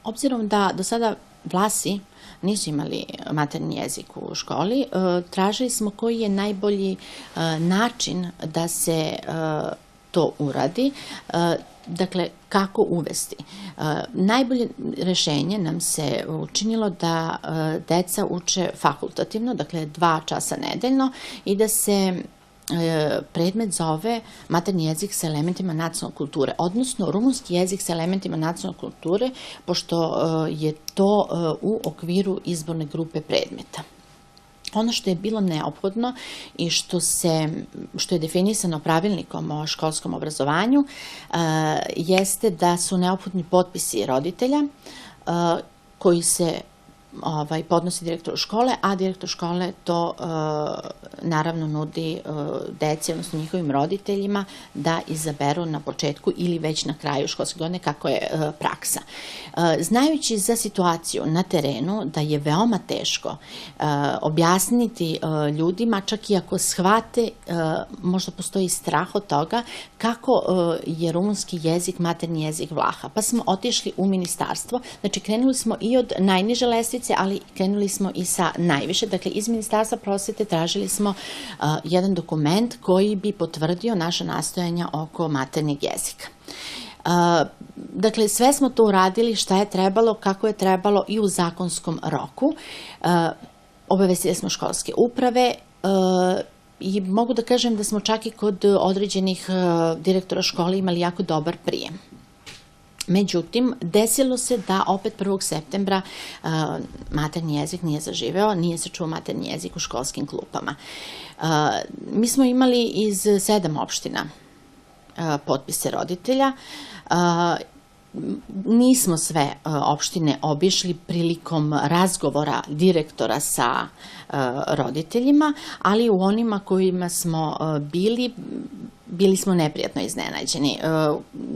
Obzirom da do sada Vlasi nisu imali maternji jezik u školi, tražili smo koji je najbolji način da se to uradi, dakle, kako uvesti. Najbolje rešenje nam se učinilo da deca uče fakultativno, dakle 2 časa nedeljno i da se predmet zove maternji jezik sa elementima nacionalne kulture, odnosno rumunski jezik sa elementima nacionalne kulture, pošto je to u okviru izborne grupe predmeta. Ono što je bilo neophodno i što je definisano pravilnikom o školskom obrazovanju jeste da su neophodni potpisi roditelja koji se podnosi direktoru škole, a direktor škole to naravno nudi deci, odnosno njihovim roditeljima da izaberu na početku ili već na kraju školske godine kako je praksa. Znajući za situaciju na terenu da je veoma teško objasniti ljudima, čak i ako shvate, možda postoji strah od toga kako je rumunski jezik maternji jezik Vlaha. Pa smo otišli u ministarstvo, znači krenuli smo i od najniže lestvice, ali krenuli smo i sa najviše. Dakle, iz Ministarstva prosvete tražili smo jedan dokument koji bi potvrdio naša nastojanja oko maternjeg jezika. Dakle, sve smo to uradili, šta je trebalo, kako je trebalo i u zakonskom roku. Obavestili smo školske uprave i mogu da kažem da smo čak i kod određenih direktora škole imali jako dobar prijem. Međutim, desilo se da opet 1. septembra maternji jezik nije zaživeo, nije se čuo maternji jezik u školskim klupama. Mi smo imali iz 7 opština potpise roditelja. Nismo sve opštine obišli prilikom razgovora direktora sa roditeljima, ali u onima kojima smo bili smo neprijatno iznenađeni.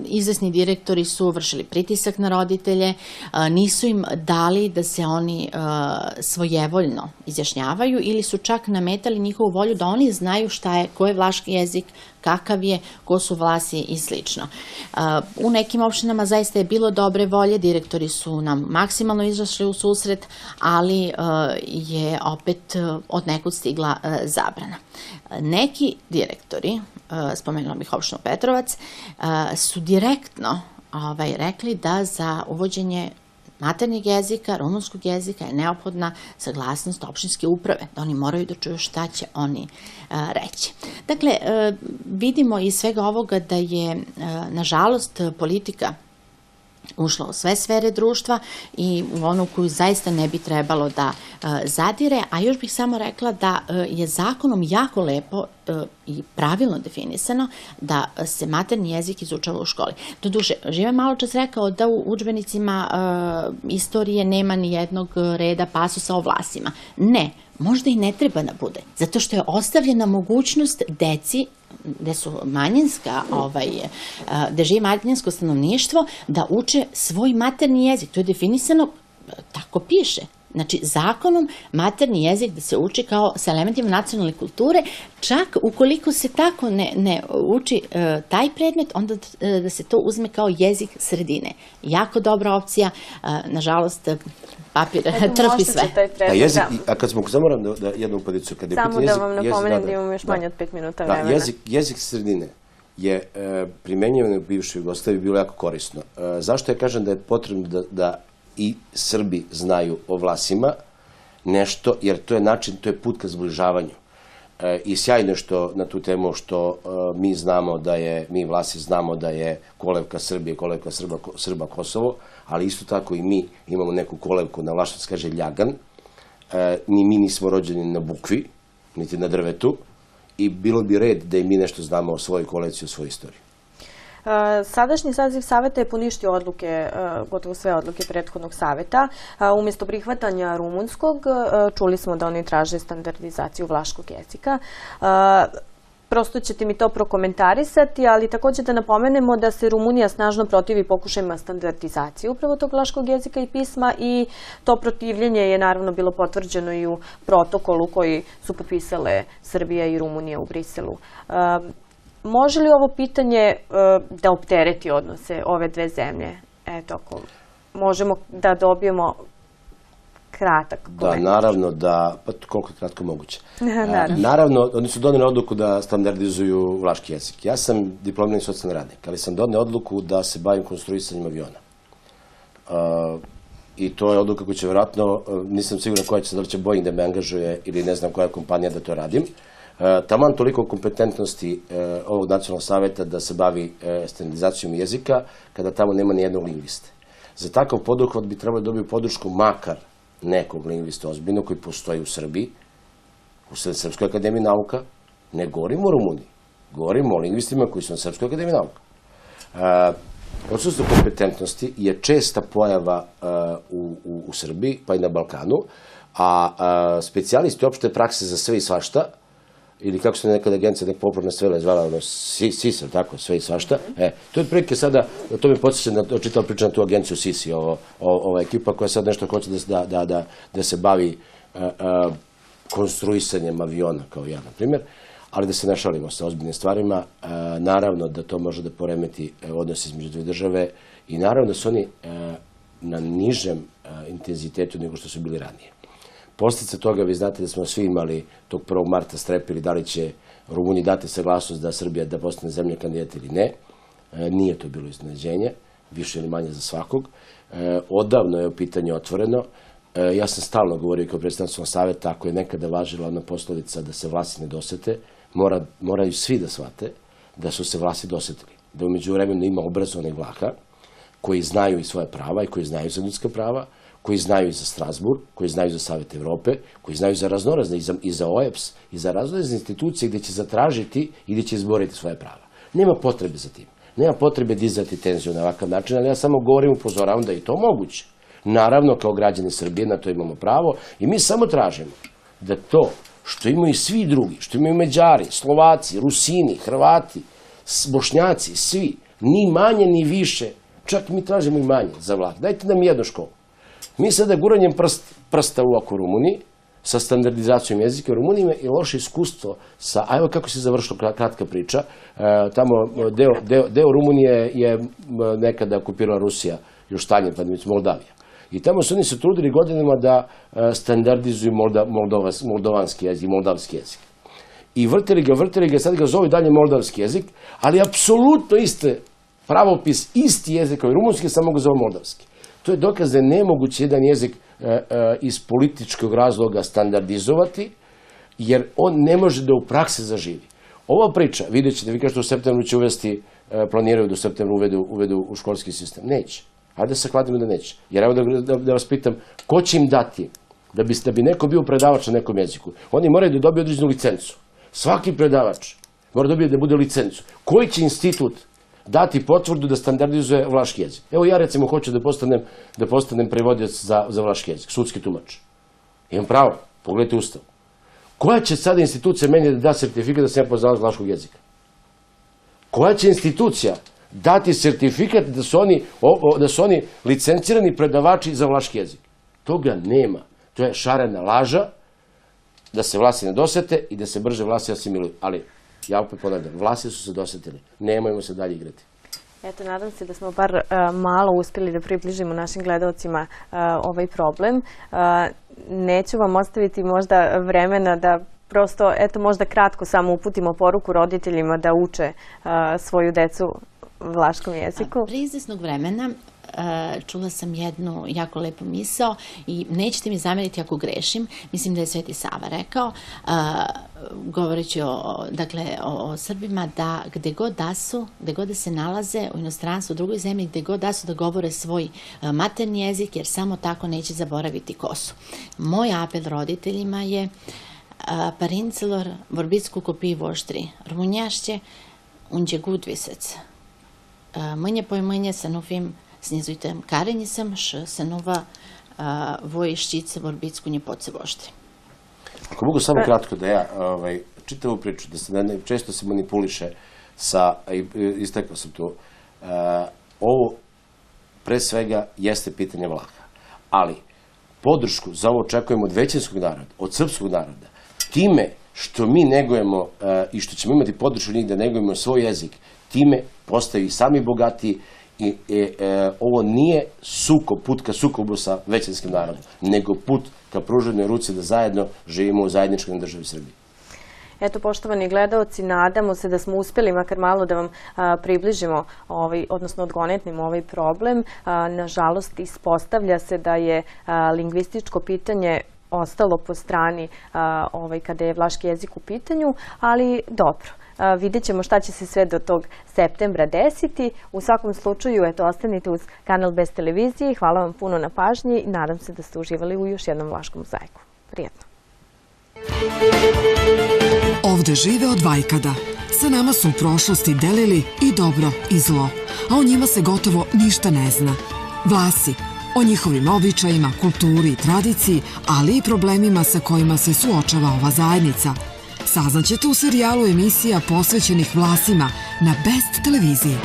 Izvesni direktori su vršili pritisak na roditelje, nisu im dali da se oni svojevoljno izjašnjavaju ili su čak nametali njihovu volju da oni znaju šta je, ko je vlaški jezik, kakav je, ko su Vlasi i slično. U nekim opštinama zaista je bilo dobre volje, direktori su nam maksimalno izašli u susret, ali je opet od nekud stigla zabrana. Neki direktori, spomenula bih opštinu Petrovac, su direktno rekli da za uvođenje maternjeg jezika, rumunskog jezika je neophodna saglasnost opštinske uprave, da oni moraju da čuju šta će oni reći. Dakle, vidimo iz svega ovoga da je, nažalost, politika ušla u sve sfere društva i u onu koju zaista ne bi trebalo da zadire, a još bih samo rekla da je zakonom jako lepo i pravilno definisano da se maternji jezik izučava u školi. Doduše, Živan maločas rekao da u udžbenicima istorije nema ni jednog reda pasusa o Vlasima. Ne, možda i ne treba da bude, zato što je ostavljena mogućnost deci gde su manjinska, gde živi manjinsko stanovništvo, da uče svoj maternji jezik. To je definisano, tako piše. Znači, zakonom materni jezik da se uči kao sa elementima nacionalne kulture, čak ukoliko se tako ne uči taj predmet, onda da se to uzme kao jezik sredine. Jako dobra opcija, nažalost, papir trpi sve. A kad smo, samo moram da jednu upadicu. Samo da vam napomenem da imamo još manje od 5 minuta vremena. Jezik sredine je primenjivan u bivšoj Jugoslaviji bilo jako korisno. Zašto ja kažem da je potrebno da i Srbi znaju o Vlasima nešto, jer to je način, to je put ka zbližavanju. I sjajno što na tu temu što mi znamo da je, mi Vlasi znamo da je kolevka Srbije, kolevka Srba Kosovo, ali isto tako i mi imamo neku kolevku, na Vlašac kaže Ljagan, ni mi nismo rođeni na bukvi, niti na drvetu, i bilo bi red da i mi nešto znamo o svojoj kolevci, o svojoj istoriji. Sadašnji saziv saveta je poništio odluke, gotovo sve odluke prethodnog saveta. Umjesto prihvatanja rumunskog, čuli smo da oni traže standardizaciju vlaškog jezika. Prosto ćete mi to prokomentarisati, ali također da napomenemo da se Rumunija snažno protivi pokušajima standardizacije upravo tog vlaškog jezika i pisma i to protivljenje je naravno bilo potvrđeno i u protokolu koji su potpisale Srbija i Rumunija u Briselu. Može li ovo pitanje da optereti odnose ove dve zemlje? Eto, ako možemo da dobijemo kratak komentar. Da, naravno da, pa koliko je kratko moguće. Naravno, oni su doneli odluku da standardizuju vlaški jezik. Ja sam diplomirani socijalni radnik, ali sam doneo odluku da se bavim konstruisanjem aviona. I to je odluka koja će vjerojatno, nisam siguran koja će, da li će Boeing da me angažuje ili ne znam koja kompanija da to radim. Taman toliko kompetentnosti ovog nacionalnog saveta da se bavi standardizacijom jezika, kada tamo nema ni jednog lingviste. Za takav poduhvat bi trebalo dobiti podršku makar nekog lingvista ozbiljno koji postoji u Srbiji, u Srpskoj akademiji nauka. Ne govorimo o Rumuniji, govorimo o lingvistima koji su na Srpskoj akademiji nauka. Odsustvo kompetentnosti je česta pojava u Srbiji, pa i na Balkanu, a specijalisti opšte prakse za sve i svašta, ili kako se nekada agencija neka popularna svela zvala, SIS, tako, sve i svašta. To je prilike sada, to mi podsjeća da čitala priča na tu agenciju SIS-i, ova ekipa koja sad nešto hoće da se bavi konstruisanjem aviona, kao ja, na primjer, ali da se ne šalimo sa ozbiljnim stvarima. Naravno da to može da poremeti odnos između dve države i naravno da su oni na nižem intenzitetu nego što su bili ranije. Posljedica toga, vi znate da smo svi imali tog 1. marta strepili da li će Rumuniji dati saglasnost da Srbija da postane zemlja kandidata ili ne. Nije to bilo iznenađenje, više ili manje za svakog. Odavno je pitanje otvoreno. Ja sam stalno govorio kao predstavnik Nacionalnog saveta, ako je nekada važila ona poslovica da se Vlasi ne dosete, moraju svi da shvate da su se Vlasi dosetili. Da u međuvremenu ima obrazovanih Vlaha koji znaju i svoje prava i koji znaju za ljudska prava, koji znaju i za Strasburg, koji znaju za Savet Evrope, koji znaju za raznorazne i za OEBS i za raznorazne institucije gdje će zatražiti i gdje će izboriti svoje prava. Nema potrebe za tim. Nema potrebe dizati tenziju na ovakav način, ali ja samo govorim, upozoravam da je to moguće. Naravno, kao građani Srbije na to imamo pravo i mi samo tražimo da to što imaju svi drugi, što imaju Mađari, Slovaci, Rusini, Hrvati, Bošnjaci, svi, ni manje ni više, čak mi tražimo i manje za Vlah. Dajte nam jednu školu. Mi sada guranjem prsta u oko Rumuniji, sa standardizacijom jezika u Rumuniji i loše iskustvo sa, a evo kako se završila kratka priča, tamo deo Rumunije je nekada okupirala Rusija, još Tanjin, pa Moldavija. I tamo su oni se trudili godinama da standardizuju moldovanski jezik i moldavski jezik. I vrteli ga, sad ga zovu dalje moldavski jezik, ali apsolutno iste pravopis, isti jezik kao i rumunski, samo ga zovu moldavski. To je dokaz da je nemoguće jedan jezik iz političkog razloga standardizovati, jer on ne može da u praksi zaživi. Ova priča, vidjet ćete, vi kažete u septembru će uvesti, planiraju da u septembru uvedu u školski sistem. Neće. Ajde da se kladimo da neće. Jer evo da vas pitam, ko će im dati da bi neko bio predavač na nekom jeziku? Oni moraju da dobiju određenu licencu. Svaki predavač mora da bude licencu. Koji će institut dati potvrdu da standardizuje vlaški jezik? Evo ja recimo hoću da postanem prevodilac za vlaški jezik, sudski tumač. Imam pravo, pogledajte ustav. Koja će sada institucija meni da da sertifikat da sam ja poznalac vlaškog jezika? Koja će institucija dati sertifikat da su oni licencirani predavači za vlaški jezik? Toga nema. To je šarena laža da se Vlasi ne dosete i da se brže Vlasi asimiluju. Ali, ja opet ponavljam, Vlasi su se dosetili. Nemojmo se dalje igrati. Eto, nadam se da smo bar malo uspjeli da približimo našim gledalcima ovaj problem. Neću vam ostaviti možda vremena da prosto, eto, možda kratko samo uputimo poruku roditeljima da uče svoju decu vlaškom jeziku. Pre izvesnog vremena čula sam jednu jako lepu misao i nećete mi zameriti ako grešim, mislim da je Sveti Sava rekao, govoreći o Srbima, da gde god da se nalaze u inostranstvu, u drugoj zemlji, gde god da su da govore svoj materni jezik, jer samo tako neće zaboraviti ko su. Moj apel roditeljima je parincelor vorbitsku kopii voštri rumunjašće unđe gudvisec. Mânje pojmânje să nu fim snizuitem karenjicem și să nu vă voi știți să vorbiți cu nepoții voștri. Ako mogu samo kratko da ja čitavu priču, da često se manipuliše sa, istakao sam to, ovo pre svega jeste pitanje Vlaha, ali podršku za ovo očekujemo od većinskog naroda, od srpskog naroda, time što mi negujemo i što ćemo imati podršku njih da negujemo svoj jezik, time postaju i sami bogatiji i ovo nije put ka sukobu sa većinskim narodom, nego put ka pruženoj ruci da zajedno živimo u zajedničkoj državi Srbiji. Eto, poštovani gledaoci, nadamo se da smo uspjeli makar malo da vam približimo, odnosno odgonetnimo ovaj problem. Nažalost, ispostavlja se da je lingvističko pitanje ostalo po strani kada je vlaški jezik u pitanju, ali dobro. Vidjet ćemo šta će se sve do tog septembra desiti. U svakom slučaju, eto, ostanite uz kanal Bez televizije. Hvala vam puno na pažnji i nadam se da ste uživali u još jednom vlaškom mozaiku. Prijetno. Ovde žive od vajkada. Sa nama su u prošlosti delili i dobro i zlo, a o njima se gotovo ništa ne zna. Vlasi, o njihovim običajima, kulturi i tradiciji, ali i problemima sa kojima se suočava ova zajednica. Saznaćete u serijalu emisija posvećenih Vlasima na Best televiziji.